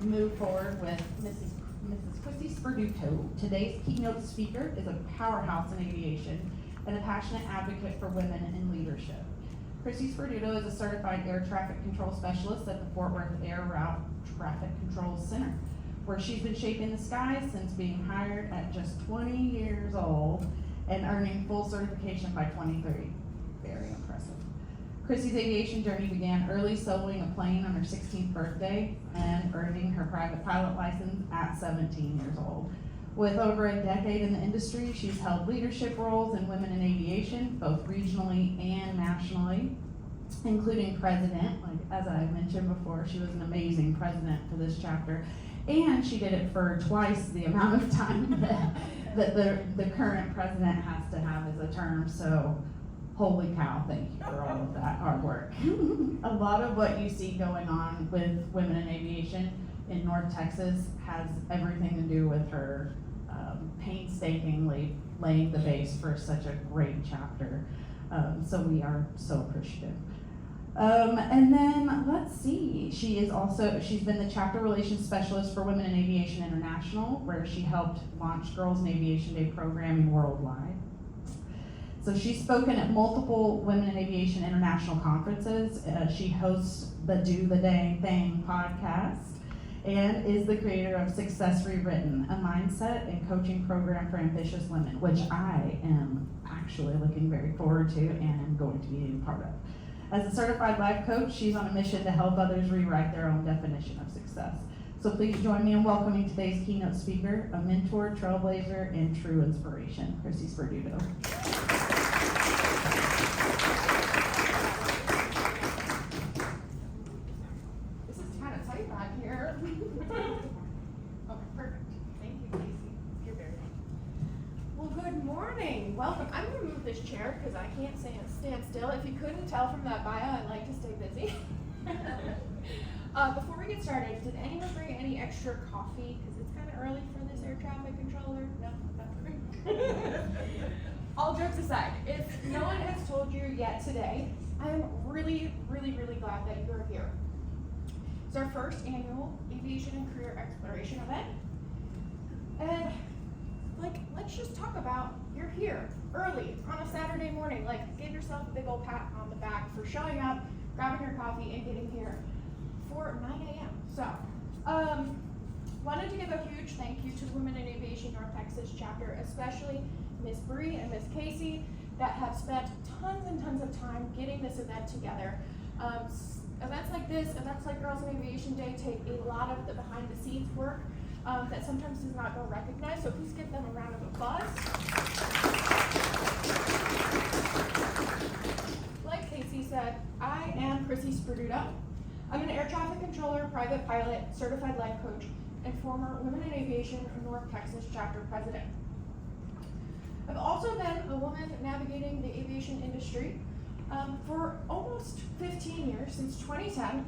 move forward with Mrs. Christy Sperduto. Today's keynote speaker is a powerhouse in aviation and a passionate advocate for women in leadership. Christy Sperduto is a certified air traffic control specialist at the Fort Worth Air Route Traffic Control Center, where she's been shaping the skies since being hired at just 20 years old and earning full certification by 23. Very impressive. Christy's aviation journey began early soloing a plane on her 16th birthday and earning her private pilot license at 17 years old. With over a decade in the industry, she's held leadership roles in women in aviation, both regionally and nationally, including president. Like, as I mentioned before, she was an amazing president for this chapter. And she did it for twice the amount of time that the current president has to have as a term. So, holy cow, thank you for all of that hard work. A lot of what you see going on with women in aviation in North Texas has everything to do with her painstakingly laying the base for such a great chapter. So we are so appreciative. And then let's see, she's been the chapter relations specialist for Women in Aviation International, where she helped launch Girls in Aviation Day programming worldwide. So she's spoken at multiple Women in Aviation International conferences. She hosts the Do the Dang Thing podcast and is the creator of Success Rewritten, a mindset and coaching program for ambitious women, which I am actually looking very forward to and am going to be a part of. As a certified life coach, she's on a mission to help others rewrite their own definition of success. So please join me in welcoming today's keynote speaker, a mentor, trailblazer, and true inspiration, Christy Sperduto. This is kind of tight back here. Okay, perfect. Thank you, Casey. You're very welcome. Well, good morning. Welcome. I'm going to move this chair because I can't stand still. If you couldn't tell from that bio, I like to stay busy. Before we get started, did anyone bring any extra coffee? Because it's kind of early for this air traffic controller. No, not All jokes aside, if no one has told you yet today, I'm really, really, really glad that you're here. It's our first annual Aviation and Career Exploration event. And let's just talk about you're here early on a Saturday morning. Give yourself a big old pat on the back for showing up, grabbing your coffee, and getting here for 9 a.m. So, wanted to give a huge thank you to the Women in Aviation North Texas chapter, especially Miss Bree and Miss Casey, that have spent tons and tons of time getting this event together. Events like this, events like Girls in Aviation Day, take a lot of the behind the scenes work that sometimes does not go recognized, so please give them a round of applause. Like Casey said, I am Christy Sperduto. I'm an air traffic controller, private pilot, certified life coach, and former Women in Aviation North Texas chapter president. I've also been a woman navigating the aviation industry for almost 15 years, since 2010.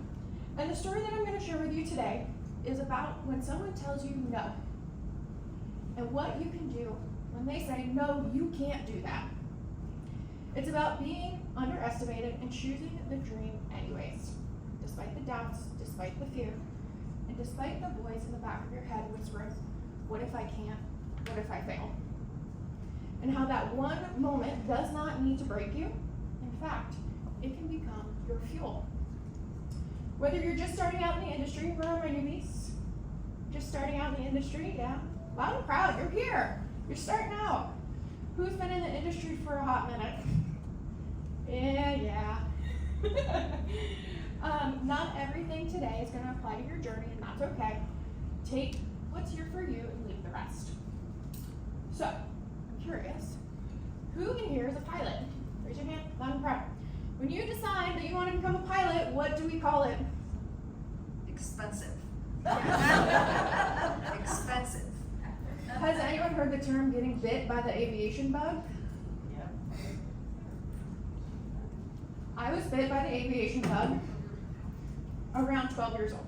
And the story that I'm going to share with you today is about when someone tells you no, and what you can do when they say, no, you can't do that. It's about being underestimated and choosing the dream anyways, despite the doubts, despite the fear, and despite the voice in the back of your head whispering, what if I can't? What if I fail? And how that one moment does not need to break you. In fact, it can become your fuel. Whether you're just starting out in the industry, where are my newbies? Just starting out in the industry, yeah. Loud and proud, you're here. You're starting out. Who's been in the industry for a hot minute? Yeah. Not everything today is going to apply to your journey, and that's okay. Take what's here for you and leave the rest. So, I'm curious, who in here is a pilot? Raise your hand, loud and proud. When you decide that you want to become a pilot, what do we call it? Expensive. Expensive. Has anyone heard the term getting bit by the aviation bug? Yeah. I was bit by the aviation bug around 12 years old.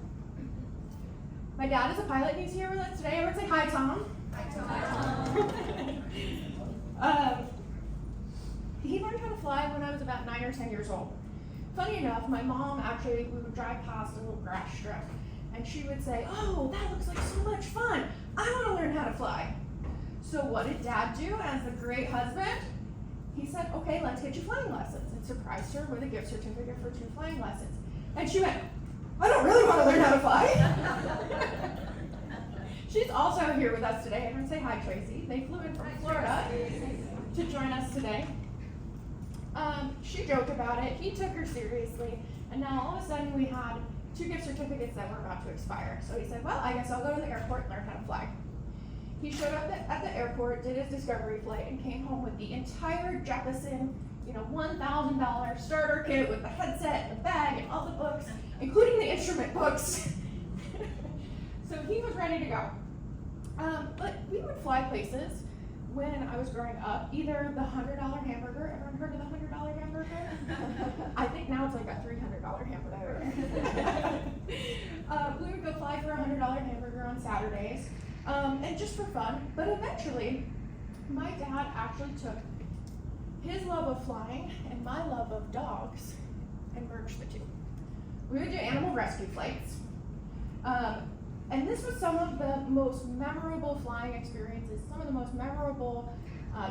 My dad is a pilot, and he's here with us today. Everyone say hi, Tom. Hi, Tom. He learned how to fly when I was about 9 or 10 years old. Funny enough, my mom we would drive past a little grass strip, and she would say, oh, that looks like so much fun. I want to learn how to fly. So what did Dad do as a great husband? He said, okay, let's get you flying lessons, and surprised her with a gift certificate for 2 flying lessons. And she went, I don't really want to learn how to fly. She's also here with us today. Everyone say hi, Tracy. They flew in from Florida to join us today. She joked about it. He took her seriously. And now all of a sudden we had 2 gift certificates that were about to expire. So he said, well, I guess I'll go to the airport and learn how to fly. He showed up at the airport, did his discovery flight, and came home with the entire Jeppesen, $1,000 starter kit with the headset and the bag and all the books, including the instrument books. So he was ready to go. But we would fly places when I was growing up, either the $100 hamburger. Everyone heard of the $100 hamburger? I think now it's like a $300 hamburger. We would go fly for a $100 hamburger on Saturdays, and just for fun. But eventually, my dad actually took his love of flying and my love of dogs and merged the 2. We would do animal rescue flights. And this was some of the most memorable flying experiences, some of the most memorable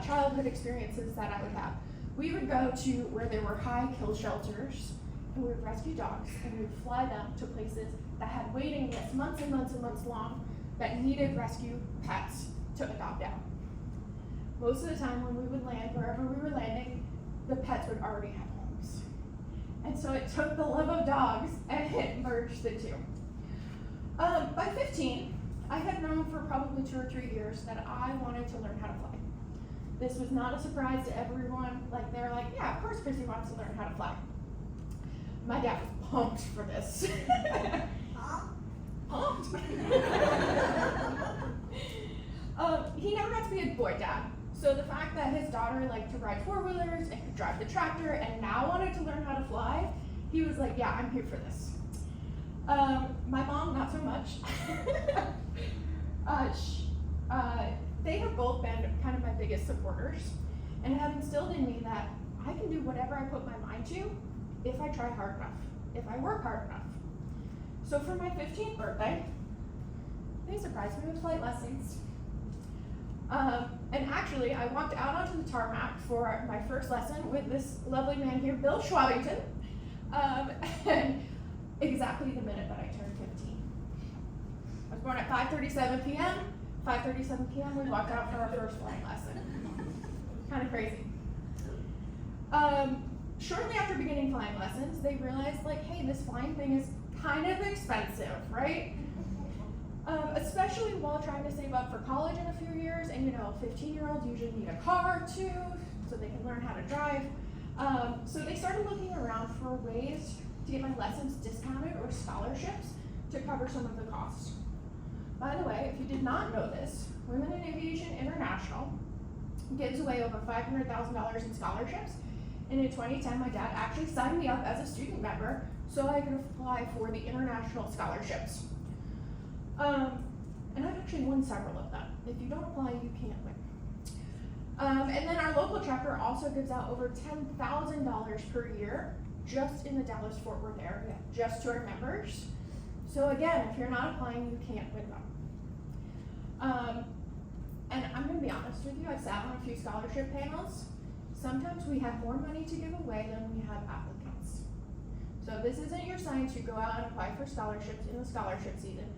childhood experiences that I would have. We would go to where there were high kill shelters, and we would rescue dogs, and we would fly them to places that had waiting lists, months and months and months long, that needed rescue pets to adopt out. Most of the time when we would land, wherever we were landing, the pets would already have homes. And so it took the love of dogs and it merged the 2. By 15, I had known for probably 2 or 3 years that I wanted to learn how to fly. This was not a surprise to everyone. Like, they're like, yeah, of course Chrissy wants to learn how to fly. My dad was pumped for this. Pumped. He never got to be a boy dad. So the fact that his daughter liked to ride 4-wheelers and could drive the tractor and now wanted to learn how to fly, he was like, yeah, I'm here for this. My mom, not so much. They have both been kind of my biggest supporters and have instilled in me that I can do whatever I put my mind to if I try hard enough, if I work hard enough. So for my 15th birthday, they surprised me with flight lessons. And actually, I walked out onto the tarmac for my first lesson with this lovely man here, Bill Schwabington, and exactly the minute that I turned 15. I was born at 5:37 p.m. 5:37 p.m. we walked out for our first flying lesson. Kind of crazy. Shortly after beginning flying lessons, they realized, like, hey, this flying thing is kind of expensive, right? Especially while trying to save up for college in a few years, and 15-year-olds usually need a car too, so they can learn how to drive. So they started looking around for ways to get my lessons discounted or scholarships to cover some of the costs. By the way, if you did not know this, Women in Aviation International gives away over $500,000 in scholarships, and in 2010 my dad actually signed me up as a student member so I could apply for the international scholarships. And I've actually won several of them. If you don't apply, you can't win. And then our local chapter also gives out over $10,000 per year just in the Dallas-Fort Worth area, just to our members. So again, if you're not applying, you can't win them. And I'm gonna be honest with you, I've sat on a few scholarship panels. Sometimes we have more money to give away than we have applicants. So if this isn't your sign to go out and apply for scholarships in the scholarship season,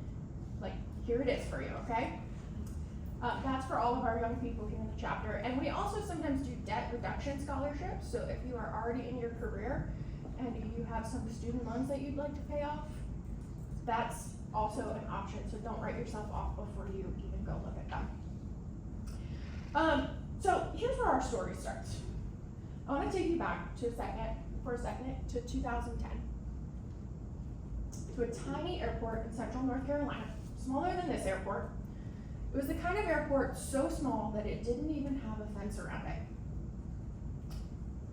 like, here it is for you, okay? That's for all of our young people here in the chapter. And we also sometimes do debt reduction scholarships. So if you are already in your career and you have some student loans that you'd like to pay off, that's also an option. So don't write yourself off before you even go look at them. So here's where our story starts. I want to take you back for a second to 2010, to a tiny airport in central North Carolina, smaller than this airport. It was the kind of airport so small that it didn't even have a fence around it.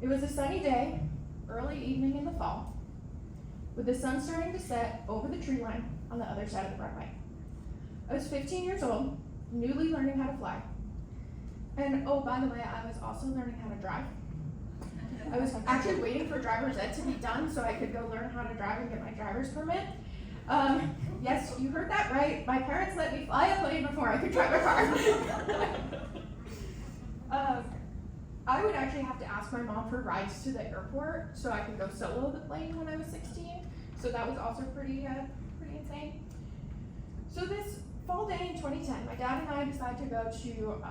It was a sunny day, early evening in the fall, with the sun starting to set over the tree line on the other side of the runway. I was 15 years old, newly learning how to fly. And oh, by the way, I was also learning how to drive. I was actually waiting for driver's ed to be done so I could go learn how to drive and get my driver's permit. Yes, you heard that right. My parents let me fly a plane before I could drive a car. I would actually have to ask my mom for rides to the airport so I could go solo the plane when I was 16. So that was also pretty insane. So this fall day in 2010, my dad and I decided to go to,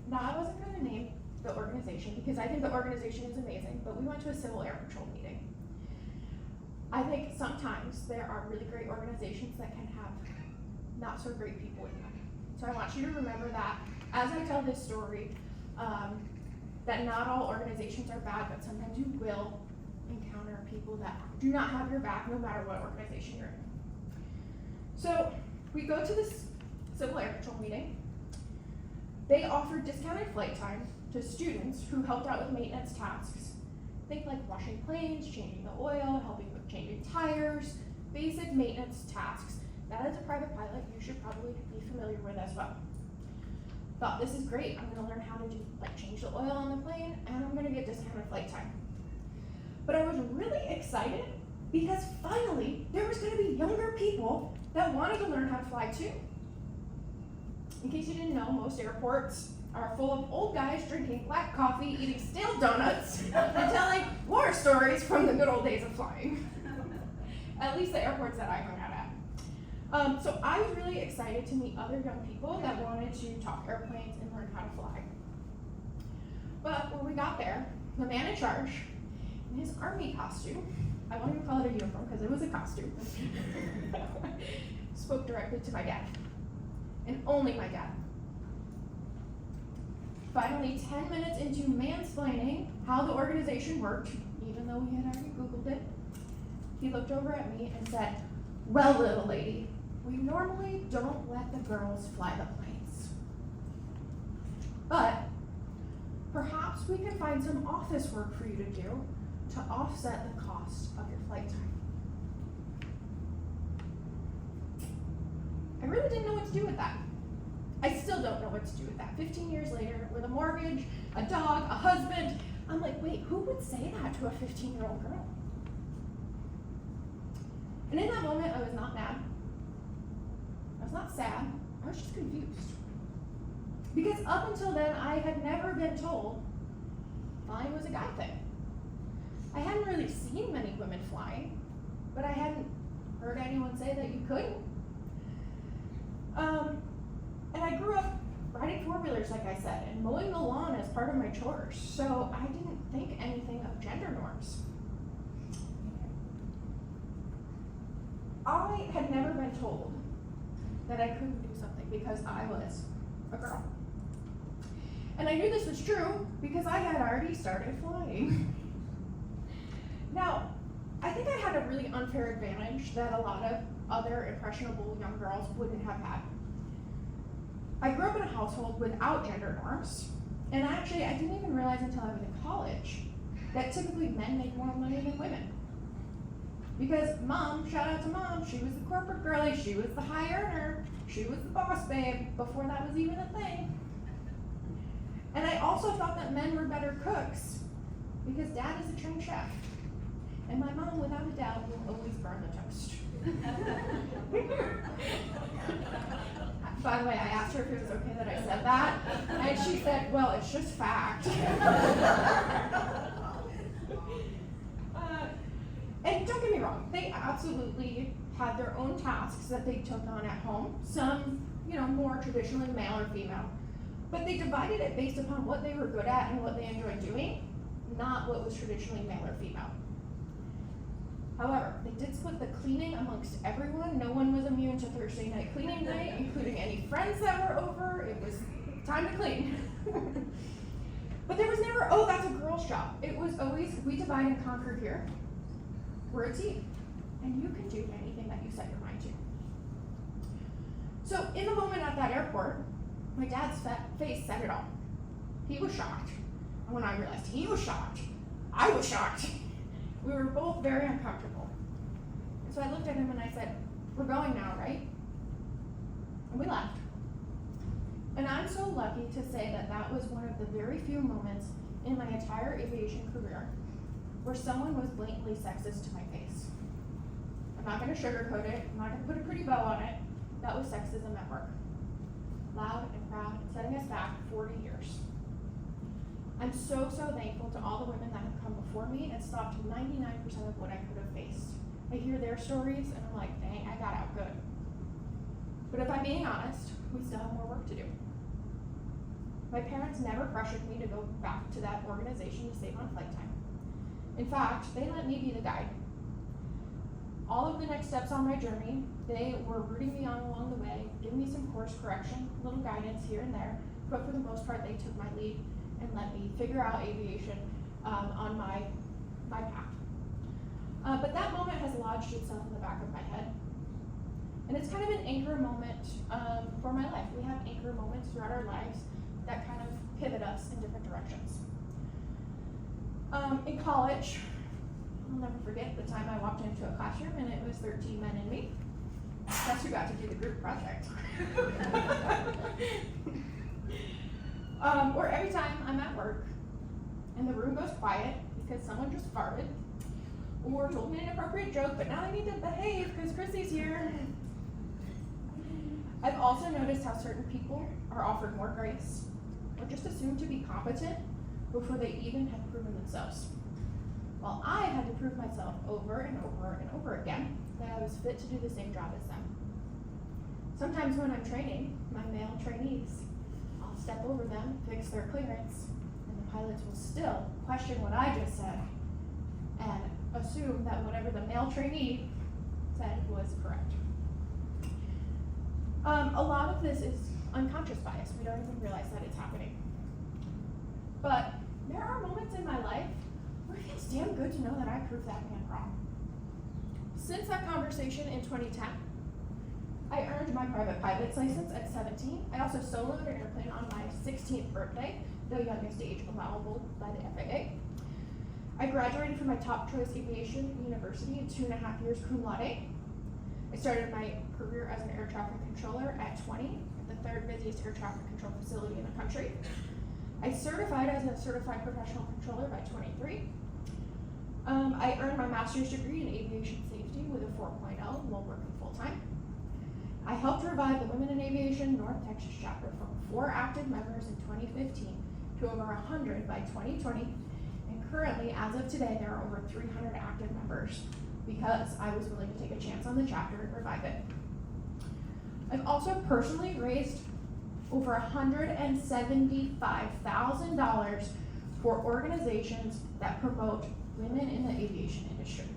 now I wasn't gonna name the organization because I think the organization is amazing, but we went to a Civil Air Patrol meeting. I think sometimes there are really great organizations that can have not so great people in them. So I want you to remember that as I tell this story, that not all organizations are bad, but sometimes you will encounter people that do not have your back no matter what organization you're in. So we go to this Civil Air Patrol meeting. They offered discounted flight time to students who helped out with maintenance tasks. Think like washing planes, changing the oil, helping with changing tires, basic maintenance tasks that as a private pilot you should probably be familiar with as well. Thought this is great, I'm gonna learn how to do change the oil on the plane and I'm gonna get discounted flight time. But I was really excited because finally there was gonna be younger people that wanted to learn how to fly too. In case you didn't know, most airports are full of old guys drinking black coffee, eating stale donuts, and telling war stories from the good old days of flying. At least the airports that I hung out at. So I was really excited to meet other young people that wanted to talk airplanes and learn how to fly. But when we got there, the man in charge, in his army costume, I won't even call it a uniform because it was a costume, spoke directly to my dad, and only my dad. Finally, 10 minutes into mansplaining how the organization worked, even though we had already Googled it, he looked over at me and said, "Well, little lady, we normally don't let the girls fly the planes. But perhaps we can find some office work for you to do to offset the cost of your flight time." I really didn't know what to do with that. I still don't know what to do with that. 15 years later, with a mortgage, a dog, a husband, I'm like, wait, who would say that to a 15-year-old girl? And in that moment, I was not mad. I was not sad. I was just confused. Because up until then, I had never been told flying was a guy thing. I hadn't really seen many women flying, but I hadn't heard anyone say that you couldn't. And I grew up riding four-wheelers, like I said, and mowing the lawn as part of my chores, so I didn't think anything of gender norms. I had never been told that I couldn't do something because I was a girl. And I knew this was true because I had already started flying. Now, I think I had a really unfair advantage that a lot of other impressionable young girls wouldn't have had. I grew up in a household without gender norms, and actually I didn't even realize until I was in college that typically men make more money than women. Because mom, shout out to mom, she was the corporate girlie, she was the high earner, she was the boss babe before that was even a thing. And I also thought that men were better cooks because dad is a trained chef. And my mom, without a doubt, will always burn the toast. By the way, I asked her if it was okay that I said that, and she said, well, it's just fact. And don't get me wrong, they absolutely had their own tasks that they took on at home, some, more traditionally male or female. But they divided it based upon what they were good at and what they enjoyed doing, not what was traditionally male or female. However, they did split the cleaning amongst everyone. No one was immune to Thursday night cleaning night, including any friends that were over. It was time to clean. But there was never, oh, that's a girl's job. It was always, we divide and conquer here. We're a team, and you can do anything that you set your mind to. So in the moment at that airport, my dad's face said it all. He was shocked. And when I realized he was shocked, I was shocked. We were both very uncomfortable. And so I looked at him and I said, we're going now, right? And we left. And I'm so lucky to say that that was one of the very few moments in my entire aviation career where someone was blatantly sexist to my face. And not gonna sugarcoat it, I'm not gonna put a pretty bow on it. That was sexism at work. Loud and proud and setting us back 40 years. I'm so thankful to all the women that have come before me and stopped 99% of what I could have faced. I hear their stories and I'm like, dang, I got out good. But if I'm being honest, we still have more work to do. My parents never pressured me to go back to that organization to save on flight time. In fact, they let me be the guide. All of the next steps on my journey, they were rooting me on along the way, giving me some course correction, little guidance here and there, but for the most part, they took my lead and let me figure out aviation on my path. But that moment has lodged itself in the back of my head. And it's kind of an anchor moment for my life. We have anchor moments throughout our lives that kind of pivot us in different directions. In college, I'll never forget the time I walked into a classroom and it was 13 men and me. Guess who got to do the group project? Or every time I'm at work and the room goes quiet because someone just farted or told me an inappropriate joke, but now I need to behave because Chrissy's here. I've also noticed how certain people are offered more grace or just assumed to be competent before they even have proven themselves. While I had to prove myself over and over and over again that I was fit to do the same job as them. Sometimes when I'm training my male trainees, I'll step over them, fix their clearance, and the pilots will still question what I just said and assume that whatever the male trainee said was correct. A lot of this is unconscious bias. We don't even realize that it's happening. But there are moments in my life where it feels damn good to know that I proved that man wrong. Since that conversation in 2010, I earned my private pilot's license at 17. I also soloed an airplane on my 16th birthday, the youngest age allowable by the FAA. I graduated from my top choice aviation university in 2.5 years cum laude. I started my career as an air traffic controller at 20, at the third busiest air traffic control facility in the country. I certified as a certified professional controller by 23. I earned my master's degree in aviation safety with a 4.0 while working full-time. I helped revive the Women in Aviation North Texas chapter from 4 active members in 2015 to over 100 by 2020. And currently, as of today, there are over 300 active members because I was willing to take a chance on the chapter and revive it. I've also personally raised over $175,000 for organizations that promote women in the aviation industry.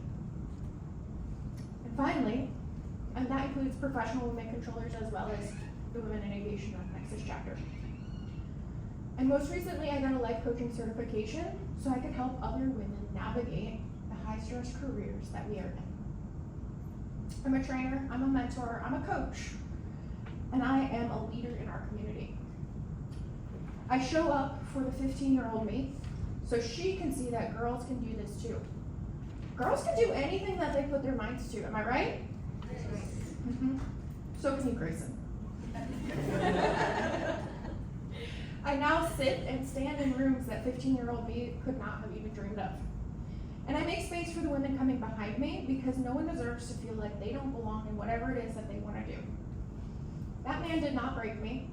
And finally, and that includes professional women controllers as well as the Women in Aviation North Texas chapter. And most recently, I got a life coaching certification so I could help other women navigate the high-stress careers that we are in. I'm a trainer, I'm a mentor, I'm a coach, and I am a leader in our community. I show up for the 15-year-old me so she can see that girls can do this too. Girls can do anything that they put their minds to, am I right? Mm-hmm. So can you, Grayson. I now sit and stand in rooms that 15-year-old me could not have even dreamed of. And I make space for the women coming behind me because no one deserves to feel like they don't belong in whatever it is that they want to do. That man did not break me.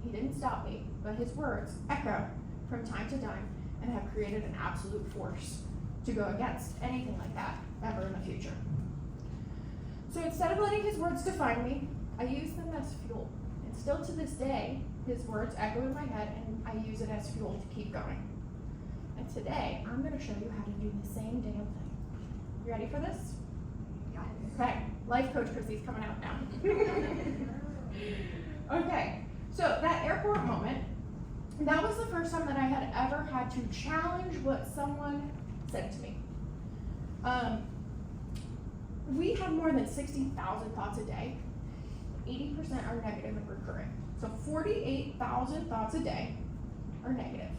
He didn't stop me, but his words echo from time to time and have created an absolute force to go against anything like that ever in the future. So instead of letting his words define me, I use them as fuel. And still to this day, his words echo in my head and I use it as fuel to keep going. And today, I'm going to show you how to do the same damn thing. You ready for this? Yeah. Okay, life coach Chrissy's coming out now. Okay, so that airport moment, that was the first time that I had ever had to challenge what someone said to me. We have more than 60,000 thoughts a day. 80% are negative and recurring. So 48,000 thoughts a day are negative.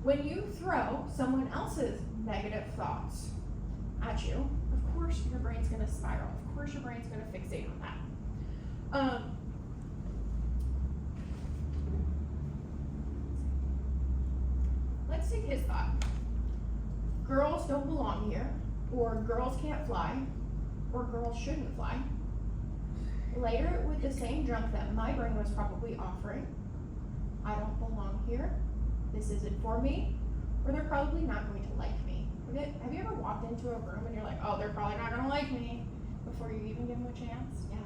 When you throw someone else's negative thoughts at you, of course your brain's gonna spiral. Of course your brain's gonna fixate on that. Let's take his thought. Girls don't belong here, or girls can't fly, or girls shouldn't fly. Later, with the same junk that my brain was probably offering, I don't belong here, this isn't for me, or they're probably not going to like me. Have you ever walked into a room and you're like, oh, they're probably not gonna like me, before you even give them a chance? Yeah,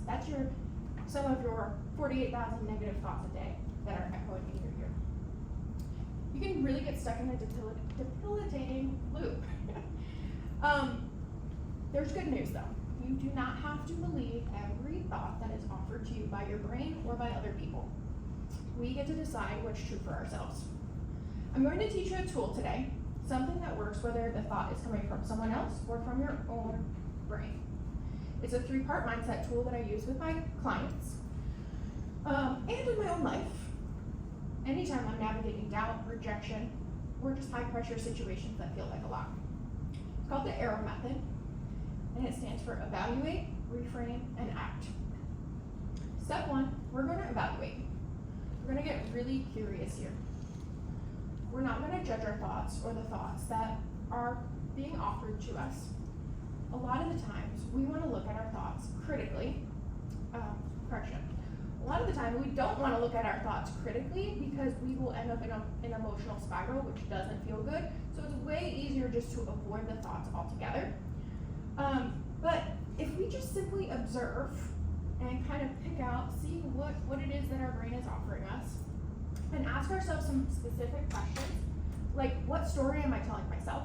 that's some of your 48,000 negative thoughts a day that are echoing in your ear. You can really get stuck in a debilitating loop. There's good news though. You do not have to believe every thought that is offered to you by your brain or by other people. We get to decide what's true for ourselves. I'm going to teach you a tool today, something that works whether the thought is coming from someone else or from your own brain. It's a 3-part mindset tool that I use with my clients and in my own life. Anytime I'm navigating doubt, rejection, or just high pressure situations that feel like a lot. It's called the ARROW method, and it stands for evaluate, reframe, and act. Step 1, we're going to evaluate. We're going to get really curious here. We're not going to judge our thoughts or the thoughts that are being offered to us. A lot of the times, we want to look at our thoughts critically. A lot of the time, we don't want to look at our thoughts critically because we will end up in an emotional spiral, which doesn't feel good. So it's way easier just to avoid the thoughts altogether. But if we just simply observe and kind of pick out, see what it is that our brain is offering us, and ask ourselves some specific questions, like what story am I telling myself?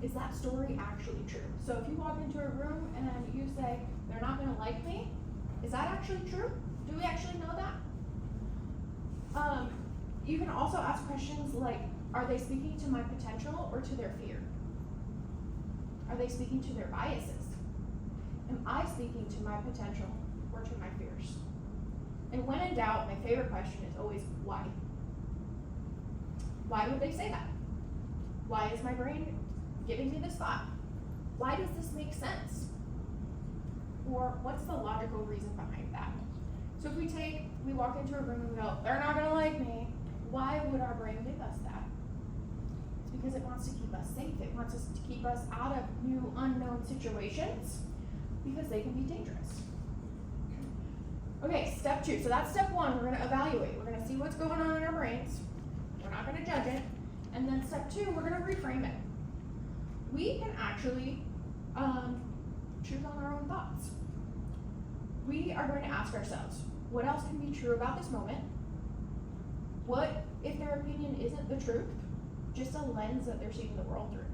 Is that story actually true? So if you walk into a room and you say, they're not gonna like me, is that actually true? Do we actually know that? You can also ask questions like, are they speaking to my potential or to their fear? Are they speaking to their biases? Am I speaking to my potential or to my fears? And when in doubt, my favorite question is always why? Why would they say that? Why is my brain giving me this thought? Why does this make sense? Or what's the logical reason behind that? So if we walk into a room and we go, they're not gonna like me, why would our brain give us that? It's because it wants to keep us safe. It wants us to keep us out of new, unknown situations because they can be dangerous. Okay, step 2. So that's step 1. We're gonna evaluate. We're gonna see what's going on in our brains. We're not gonna judge it. And then step 2, we're gonna reframe it. We can actually choose on our own thoughts. We are going to ask ourselves, what else can be true about this moment? What if their opinion isn't the truth, just a lens that they're seeing the world through?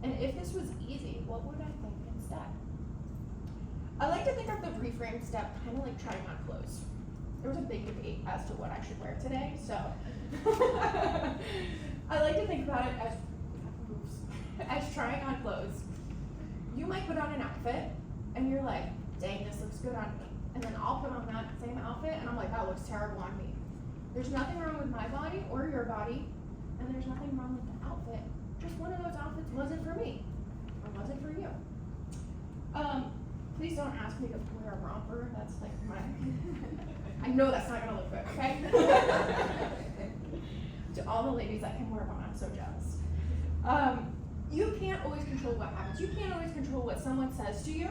And if this was easy, what would I think instead? I like to think of the reframe step kind of like trying on clothes. There was a big debate as to what I should wear today, so I like to think about it as trying on clothes. You might put on an outfit and you're like, dang, this looks good on me. And then I'll put on that same outfit and I'm like, that looks terrible on me. There's nothing wrong with my body or your body, and there's nothing wrong with the outfit. Just one of those outfits wasn't for me, or wasn't for you. Please don't ask me to wear a romper. That's like I know that's not gonna look good, okay? To all the ladies that can wear one, I'm so jealous. You can't always control what happens. You can't always control what someone says to you,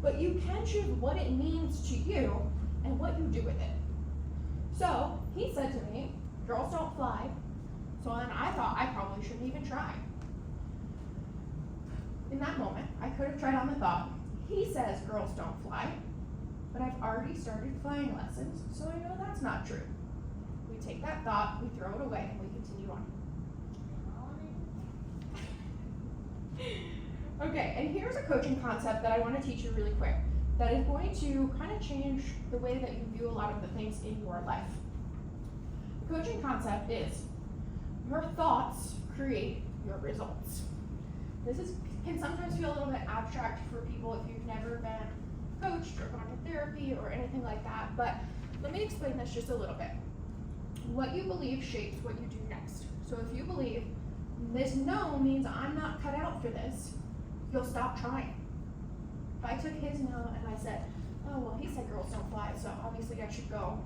but you can choose what it means to you and what you do with it. So he said to me, girls don't fly. So then I thought I probably shouldn't even try. In that moment, I could have tried on the thought, he says girls don't fly, but I've already started flying lessons, so I know that's not true. We take that thought, we throw it away, and we continue on. Okay, and here's a coaching concept that I want to teach you really quick that is going to kind of change the way that you view a lot of the things in your life. The coaching concept is your thoughts create your results. This can sometimes feel a little bit abstract for people if you've never been coached or gone to therapy or anything like that, but let me explain this just a little bit. What you believe shapes what you do next. So if you believe this no means I'm not cut out for this, you'll stop trying. If I took his no and I said, oh, well, he said girls don't fly, so obviously I should go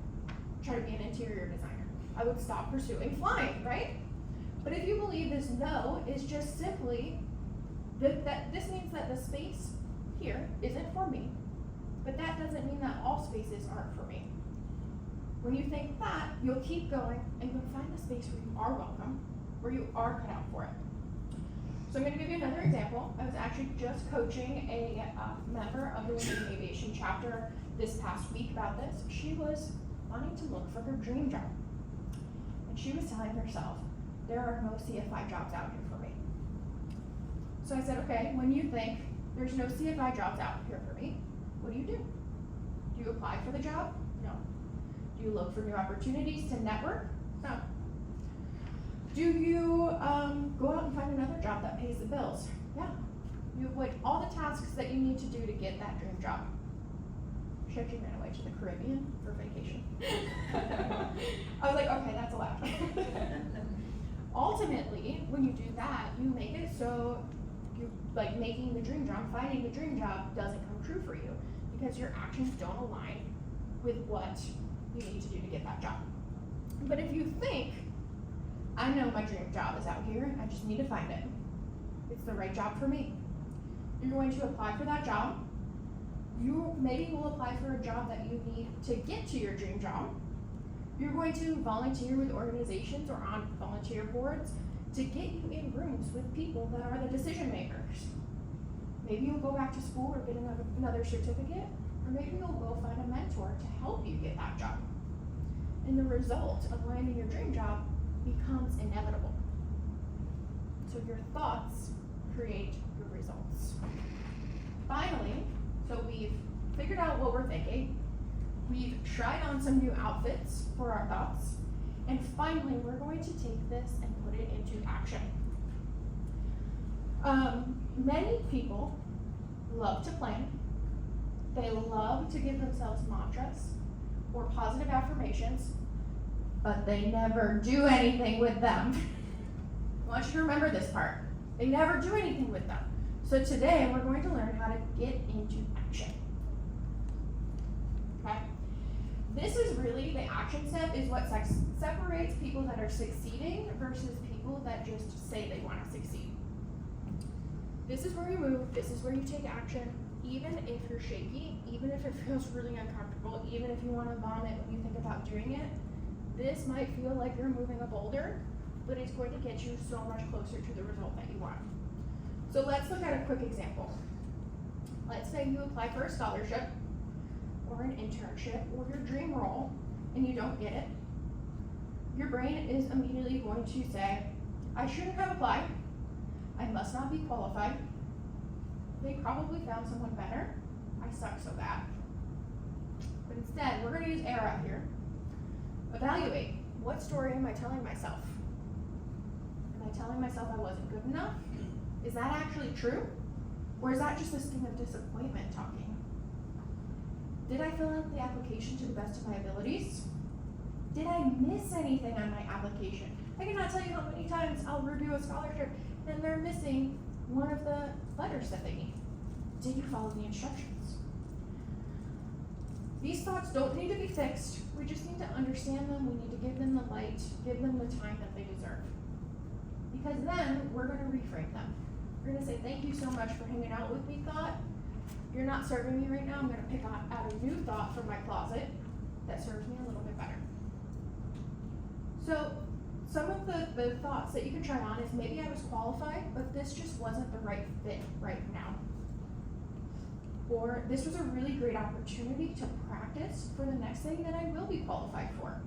try to be an interior designer, I would stop pursuing flying, right? But if you believe this no is just simply This means that the space here isn't for me, but that doesn't mean that all spaces aren't for me. When you think that, you'll keep going and you'll find the space where you are welcome, where you are cut out for it. So I'm going to give you another example. I was actually just coaching a member of the Women in Aviation chapter this past week about this. She was wanting to look for her dream job. And she was telling herself, there are no CFI jobs out here for me. So I said, okay, when you think there's no CFI jobs out here for me, what do? Do you apply for the job? No. Do you look for new opportunities to network? No. Do you go out and find another job that pays the bills? Yeah. You avoid all the tasks that you need to do to get that dream job. She actually ran away to the Caribbean for vacation. I was like, okay, that's allowed. Ultimately, when you do that, you make it so like making the dream job, finding the dream job doesn't come true for you because your actions don't align with what you need to do to get that job. But if you think, I know my dream job is out here, I just need to find it. It's the right job for me. You're going to apply for that job. You maybe will apply for a job that you need to get to your dream job. You're going to volunteer with organizations or on volunteer boards to get you in rooms with people that are the decision makers. Maybe you'll go back to school or get another certificate, or maybe you'll go find a mentor to help you get that job. And the result of landing your dream job becomes inevitable. So your thoughts create your results. Finally, so we've figured out what we're thinking, we've tried on some new outfits for our thoughts, and finally we're going to take this and put it into action. Many people love to plan. They love to give themselves mantras or positive affirmations, but they never do anything with them. I want you to remember this part. They never do anything with them. So today we're going to learn how to get into action. Okay? This is really, the action step is what separates people that are succeeding versus people that just say they want to succeed. This is where you move, this is where you take action, even if you're shaky, even if it feels really uncomfortable, even if you want to vomit when you think about doing it. This might feel like you're moving a boulder, but it's going to get you so much closer to the result that you want. So let's look at a quick example. Let's say you apply for a scholarship or an internship or your dream role and you don't get it. Your brain is immediately going to say, I shouldn't have applied. I must not be qualified. They probably found someone better. I suck so bad. But instead, we're going to use AIR here. Evaluate. What story am I telling myself? Am I telling myself I wasn't good enough? Is that actually true? Or is that just a sting of disappointment talking? Did I fill out the application to the best of my abilities? Did I miss anything on my application? I cannot tell you how many times I'll review a scholarship and they're missing one of the letters that they need. Did you follow the instructions? These thoughts don't need to be fixed. We just need to understand them. We need to give them the light, give them the time that they deserve. Because then we're going to reframe them. We're going to say, thank you so much for hanging out with me, thought. You're not serving me right now. I'm going to pick out a new thought from my closet that serves me a little bit better. So some of the thoughts that you can try on is maybe I was qualified, but this just wasn't the right fit right now. Or this was a really great opportunity to practice for the next thing that I will be qualified for.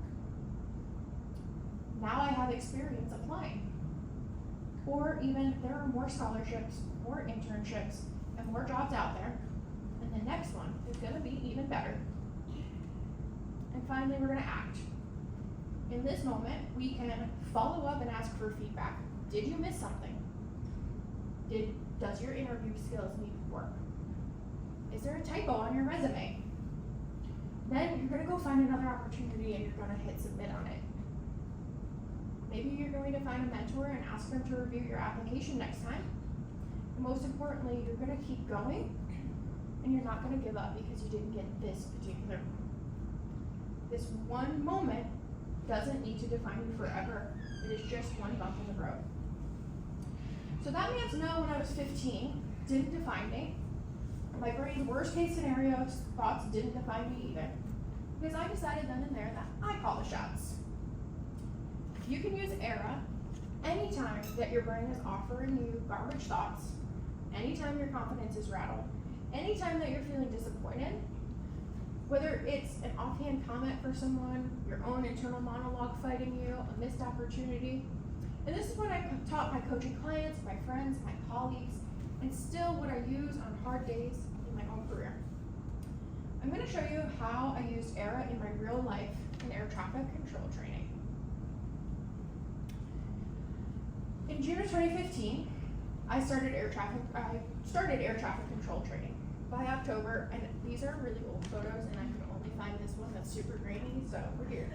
Now I have experience applying. Or even there are more scholarships, more internships, and more jobs out there, and the next one is going to be even better. And finally, we're going to act. In this moment, we can follow up and ask for feedback. Did you miss something? Does your interview skills need work? Is there a typo on your resume? Then you're going to go find another opportunity and you're going to hit submit on it. Maybe you're going to find a mentor and ask them to review your application next time. And most importantly, you're going to keep going and you're not going to give up because you didn't get this particular one. This one moment doesn't need to define you forever. It is just one bump in the road. So that means no when I was 15 didn't define me. My brain's worst case scenarios thoughts didn't define me either. Because I decided then and there that I call the shots. You can use ERA anytime that your brain is offering you garbage thoughts, anytime your confidence is rattled, anytime that you're feeling disappointed, whether it's an offhand comment for someone, your own internal monologue fighting you, a missed opportunity. And this is what I taught my coaching clients, my friends, my colleagues, and still what I use on hard days in my own career. I'm going to show you how I used ERA in my real life in air traffic control training. In June of 2015, I started air traffic control training. By October, and these are really old photos, and I can only find this one that's super grainy, so we're here.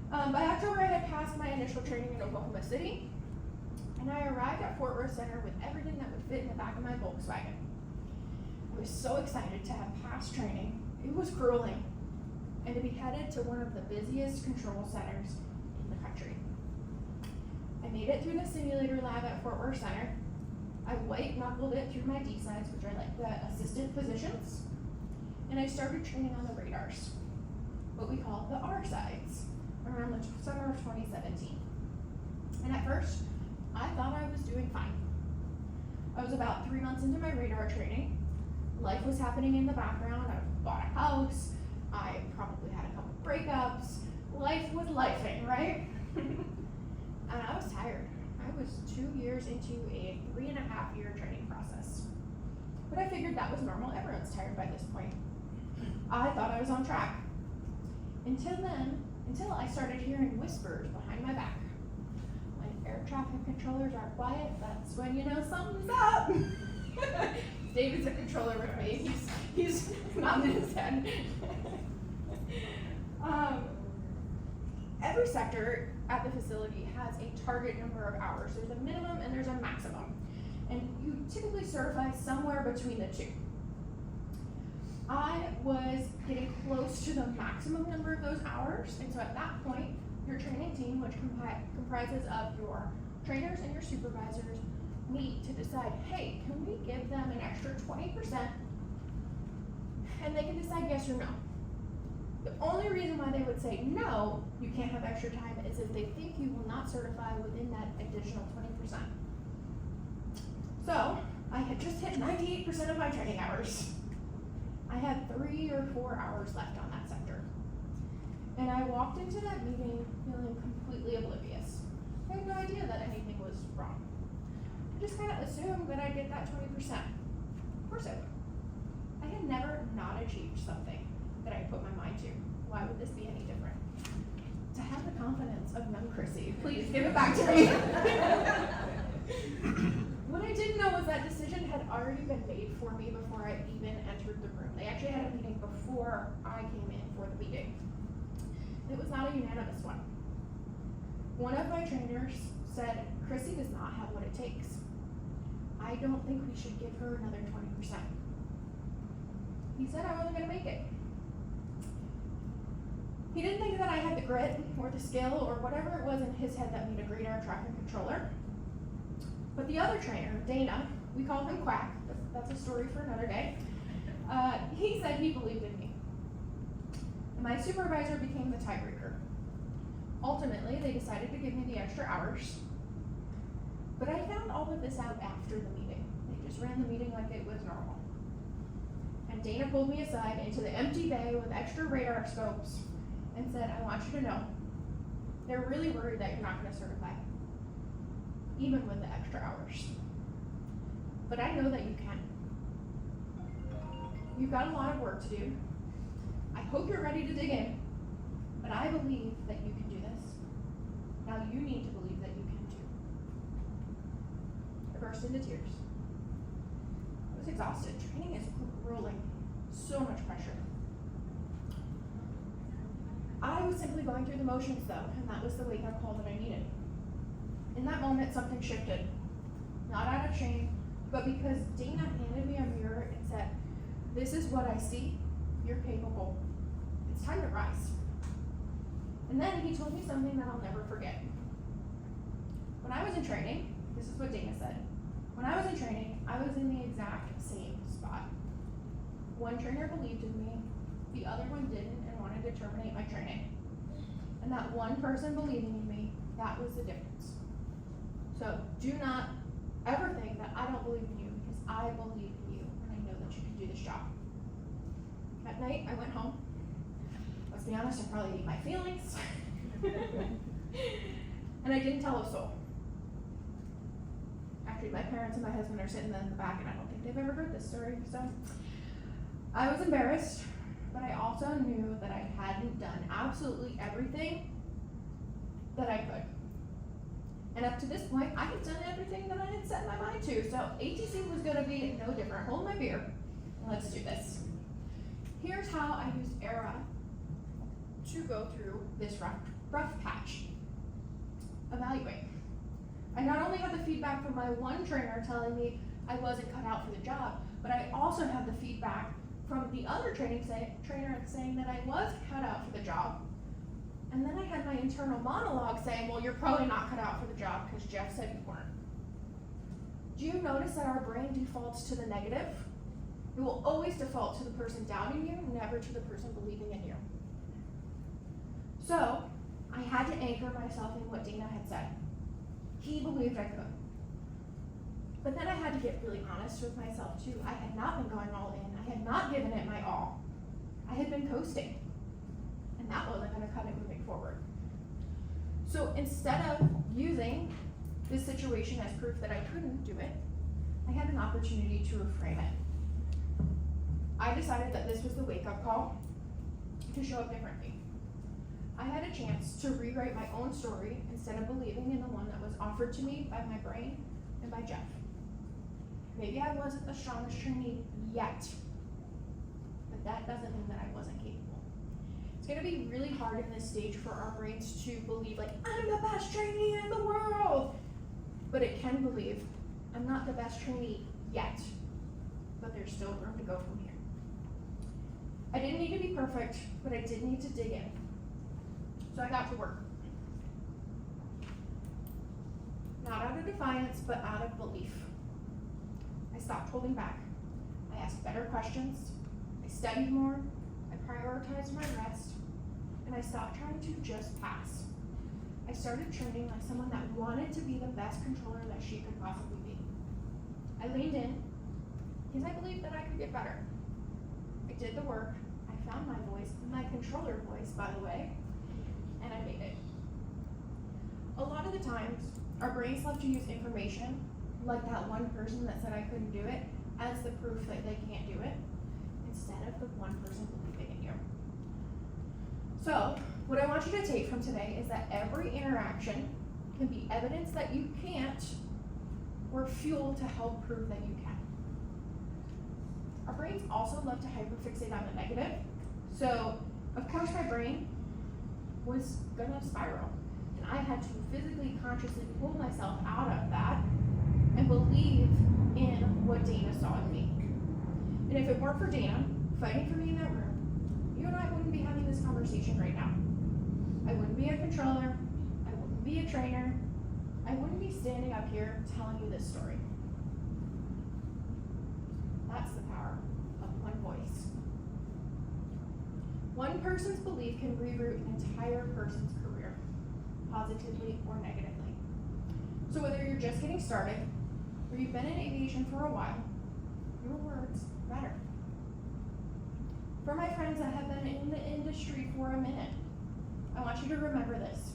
By October, I had passed my initial training in Oklahoma City, and I arrived at Fort Worth Center with everything that would fit in the back of my Volkswagen. I was so excited to have passed training. It was grueling, and to be headed to one of the busiest control centers in the country. I made it through the simulator lab at Fort Worth Center. I white-knuckled it through my D-sides, which are like the assistant positions, and I started training on the radars, what we call the R-sides, around the summer of 2017. And at first, I thought I was doing fine. I was about 3 months into my radar training. Life was happening in the background. I bought a house. I probably had a couple breakups. Life was lifing, right? And I was tired. I was 2 years into a 3.5-year training process. But I figured that was normal. Everyone's tired by this point. I thought I was on track. Until I started hearing whispers behind my back. When air traffic controllers are quiet, that's when you know something's up. David's a controller with me. He's nodding his head. Every sector at the facility has a target number of hours. There's a minimum and there's a maximum. And you typically certify somewhere between the two. I was getting close to the maximum number of those hours, and so at that point, your training team, which comprises of your trainers and your supervisors, meet to decide, hey, can we give them an extra 20%? And they can decide yes or no. The only reason why they would say no, you can't have extra time, is if they think you will not certify within that additional 20%. So, I had just hit 98% of my training hours. I had 3 or 4 hours left on that sector. And I walked into that meeting feeling completely oblivious. I had no idea that anything was wrong. I just kind of assumed that I'd get that 20%. Of course I would. I had never not achieved something that I put my mind to. Why would this be any different? To have the confidence of young Chrissy. Please give it back to me. What I didn't know was that decision had already been made for me before I even entered the room. They actually had a meeting before I came in for the meeting. It was not a unanimous one. One of my trainers said, Chrissy does not have what it takes. I don't think we should give her another 20%. He said I wasn't going to make it. He didn't think that I had the grit or the skill or whatever it was in his head that made a great air traffic controller. But the other trainer, Dana, we call him Quack, that's a story for another day, he said he believed in me. And my supervisor became the tiebreaker. Ultimately, they decided to give me the extra hours. But I found all of this out after the meeting. They just ran the meeting like it was normal. And Dana pulled me aside into the empty bay with extra radar scopes and said, I want you to know, they're really worried that you're not going to certify, even with the extra hours. But I know that you can. You've got a lot of work to do. I hope you're ready to dig in, but I believe that you can do this. Now you need to believe that you can too. I burst into tears. I was exhausted. Training is grueling. So much pressure. I was simply going through the motions though, and that was the wake-up call that I needed. In that moment, something shifted. Not out of shame, but because Dana handed me a mirror and said, this is what I see, you're capable. It's time to rise. And then he told me something that I'll never forget. When I was in training, This is what Dana said. When I was in training, I was in the exact same spot. One trainer believed in me, the other one didn't and wanted to terminate my training. And that one person believing in me, that was the difference. So do not ever think that I don't believe in you, because I believe in you and I know that you can do this job. At night, I went home. Let's be honest, I probably ate my feelings. And I didn't tell a soul. Actually, my parents and my husband are sitting in the back and I don't think they've ever heard this story, so. I was embarrassed, but I also knew that I hadn't done absolutely everything that I could. And up to this point, I had done everything that I had set my mind to, so ATC was gonna be no different. Hold my beer, and let's do this. Here's how I used ERA to go through this rough patch. Evaluate. I not only had the feedback from my one trainer telling me I wasn't cut out for the job, but I also had the feedback from the other trainer saying that I was cut out for the job. And then I had my internal monologue saying, well, you're probably not cut out for the job because Jeff said you weren't. Do you notice that our brain defaults to the negative? It will always default to the person doubting you, never to the person believing in you. So, I had to anchor myself in what Dana had said. He believed I could. But then I had to get really honest with myself too. I had not been going all in. I had not given it my all. I had been coasting. And that wasn't gonna cut it moving forward. So instead of using this situation as proof that I couldn't do it, I had an opportunity to reframe it. I decided that this was the wake-up call to show up differently. I had a chance to rewrite my own story instead of believing in the one that was offered to me by my brain and by Jeff. Maybe I wasn't the strongest trainee yet, but that doesn't mean that I wasn't capable. It's gonna be really hard in this stage for our brains to believe like, I'm the best trainee in the world. But it can believe, I'm not the best trainee yet, but there's still room to go from here. I didn't need to be perfect, but I did need to dig in. So I got to work. Not out of defiance, but out of belief. I stopped holding back. I asked better questions. I studied more. I prioritized my rest. And I stopped trying to just pass. I started training like someone that wanted to be the best controller that she could possibly be. I leaned in because I believed that I could get better. I did the work. I found my voice, my controller voice, by the way, and I made it. A lot of the times, our brains love to use information, like that one person that said I couldn't do it, as the proof that they can't do it, instead of the one person believing in you. So, what I want you to take from today is that every interaction can be evidence that you can't, or fuel to help prove that you can. Our brains also love to hyperfixate on the negative. So, of course, my brain was gonna spiral. And I had to physically, consciously pull myself out of that and believe in what Dana saw in me. And if it weren't for Dana fighting for me in that room, you and I wouldn't be having this conversation right now. I wouldn't be a controller, I wouldn't be a trainer, I wouldn't be standing up here telling you this story. That's the power of one voice. One person's belief can reroute an entire person's career, positively or negatively. So whether you're just getting started, or you've been in aviation for a while, your words matter. For my friends that have been in the industry for a minute, I want you to remember this.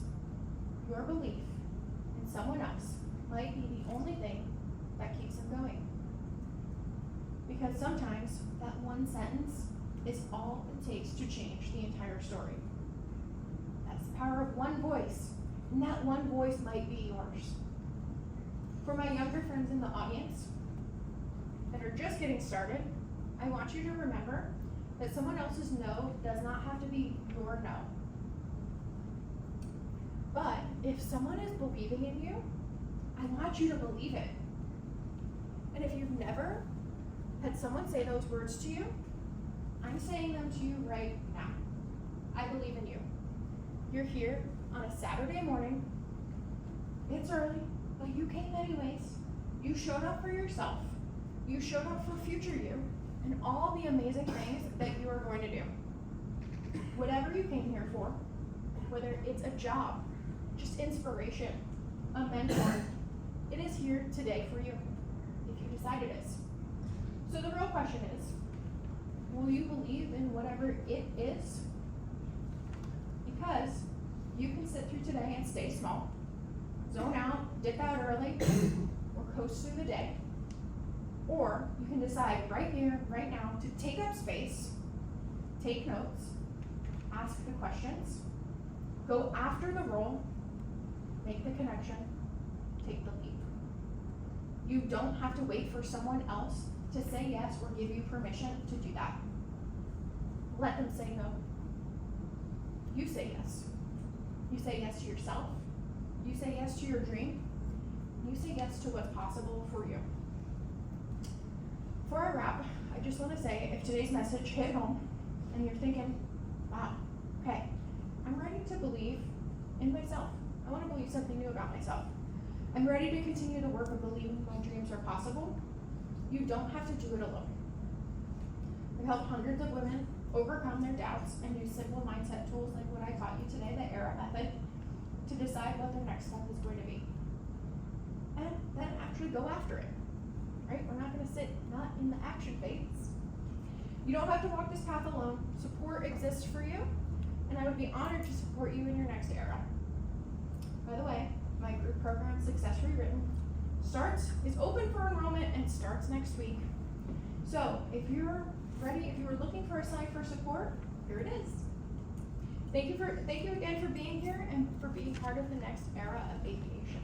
Your belief in someone else might be the only thing that keeps them going. Because sometimes that one sentence is all it takes to change the entire story. That's the power of one voice, and that one voice might be yours. For my younger friends in the audience that are just getting started, I want you to remember that someone else's no does not have to be your no. But if someone is believing in you, I want you to believe it. And if you've never had someone say those words to you, I'm saying them to you right now. I believe in you. You're here on a Saturday morning. It's early, but you came anyways. You showed up for yourself. You showed up for future you and all the amazing things that you are going to do. Whatever you came here for, whether it's a job, just inspiration, a mentor, it is here today for you, if you decide it is. So the real question is, will you believe in whatever it is? Because you can sit through today and stay small, zone out, dip out early, or coast through the day. Or you can decide right here, right now, to take up space, take notes, ask the questions, go after the role, make the connection, take the leap. You don't have to wait for someone else to say yes or give you permission to do that. Let them say no. You say yes. You say yes to yourself. You say yes to your dream. You say yes to what's possible for you. Before I wrap, I just want to say, if today's message hit home and you're thinking, wow, okay, I'm ready to believe in myself. I want to believe something new about myself. I'm ready to continue the work of believing my dreams are possible. You don't have to do it alone. I've helped hundreds of women overcome their doubts and use simple mindset tools like what I taught you today, the ERA method, to decide what their next step is going to be. And then actually go after it, right? We're not gonna sit not in the action phase. You don't have to walk this path alone. Support exists for you, and I would be honored to support you in your next era. By the way, my group program, Success Rewritten, is open for enrollment and starts next week. So if you're ready, if you were looking for a site for support, here it is. Thank you again for being here and for being part of the next era of aviation.